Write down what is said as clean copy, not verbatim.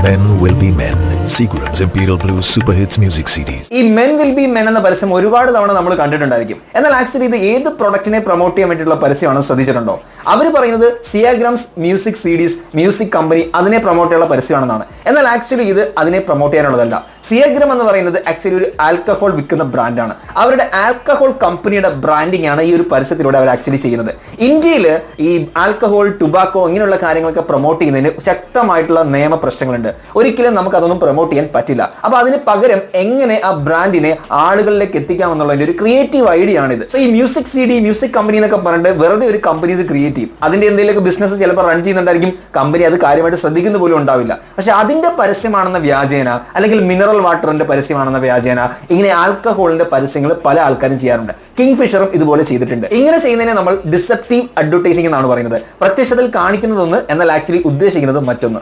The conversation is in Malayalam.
Men will be men. Seagram's Imperial Blue Super Hits Music CDs. ഈ മെൻ വിൽ ബി മെൻ എന്ന പരസ്യം ഒരുപാട് തവണ നമ്മൾ കണ്ടിട്ടുണ്ടായിരിക്കും. എന്നാൽ ആക്ച്വലി ഇത് ഏത് പ്രൊഡക്റ്റിനെ പ്രൊമോട്ട് ചെയ്യാൻ വേണ്ടിയിട്ടുള്ള പരസ്യമാണെന്ന് ശ്രദ്ധിച്ചിട്ടുണ്ടോ? അവർ പറയുന്നത് സിയാഗ്രാംസ് മ്യൂസിക് സീരീസ് മ്യൂസിക് കമ്പനി അതിനെ പ്രൊമോട്ട് ചെയ്യാനുള്ള പരസ്യമാണെന്നാണ്. എന്നാൽ ആക്ച്വലി ഇത് അതിനെ പ്രൊമോട്ട് ചെയ്യാനുള്ളതല്ല. സിയാഗ്രാം എന്ന് പറയുന്നത് ആക്ച്വലി ഒരു ആൽക്കഹോൾ വിൽക്കുന്ന ബ്രാൻഡാണ്. അവരുടെ ആൽക്കഹോൾ കമ്പനിയുടെ ബ്രാൻഡിംഗ് ആണ് ഈ ഒരു പരസ്യത്തിലൂടെ അവർ ആക്ച്വലി ചെയ്യുന്നത്. ഇന്ത്യയിൽ ഈ ആൽക്കഹോൾ, ടുബാക്കോ ഇങ്ങനെയുള്ള കാര്യങ്ങളൊക്കെ പ്രൊമോട്ട് ചെയ്യുന്നതിന് ശക്തമായിട്ടുള്ള നിയമ പ്രശ്നങ്ങളുണ്ട്. ഒരിക്കലും നമുക്ക് അതൊന്നും പ്രൊമോട്ട് ചെയ്യാൻ പറ്റില്ല. അപ്പൊ അതിന് പകരം എങ്ങനെ ആ ബ്രാൻഡിനെ ആളുകളിലേക്ക് എത്തിക്കാം എന്നുള്ളതിന്റെ ഒരു ക്രിയേറ്റീവ് ഐഡിയ ആണിത്. സോ ഈ മ്യൂസിക് CD മ്യൂസിക് കമ്പനി എന്നൊക്കെ പറഞ്ഞിട്ട് വെറുതെ ഒരു കമ്പനീസ് ക്രിയേറ്റ് ചെയ്യും. അതിന്റെ എന്തെങ്കിലും ബിസിനസ് ചിലപ്പോൾ റൺ ചെയ്യുന്നുണ്ടായിരിക്കും. കമ്പനി അത് കാര്യമായിട്ട് ശ്രദ്ധിക്കുന്ന പോലും ഉണ്ടാവില്ല. പക്ഷെ അതിന്റെ പരസ്യമാണെന്ന വ്യാജേന, അല്ലെങ്കിൽ മിനറൽ വാട്ടറിന്റെ പരസ്യമാണെന്ന വ്യാജേന, ഇങ്ങനെ ആൽക്കഹോളിന്റെ പരസ്യങ്ങൾ പല ആൾക്കാരും ചെയ്യാറുണ്ട്. കിങ് ഫിഷറും ഇതുപോലെ ചെയ്തിട്ടുണ്ട്. ഇങ്ങനെ ചെയ്യുന്നതിനെ നമ്മൾ ഡിസെപ്റ്റീവ് അഡ്വർടൈസിംഗ് എന്നാണ് പറയുന്നത്. പ്രത്യക്ഷത്തിൽ കാണിക്കുന്നതൊന്ന്, എന്നാൽ ആക്ച്വലി ഉദ്ദേശിക്കുന്നത് മറ്റൊന്ന്.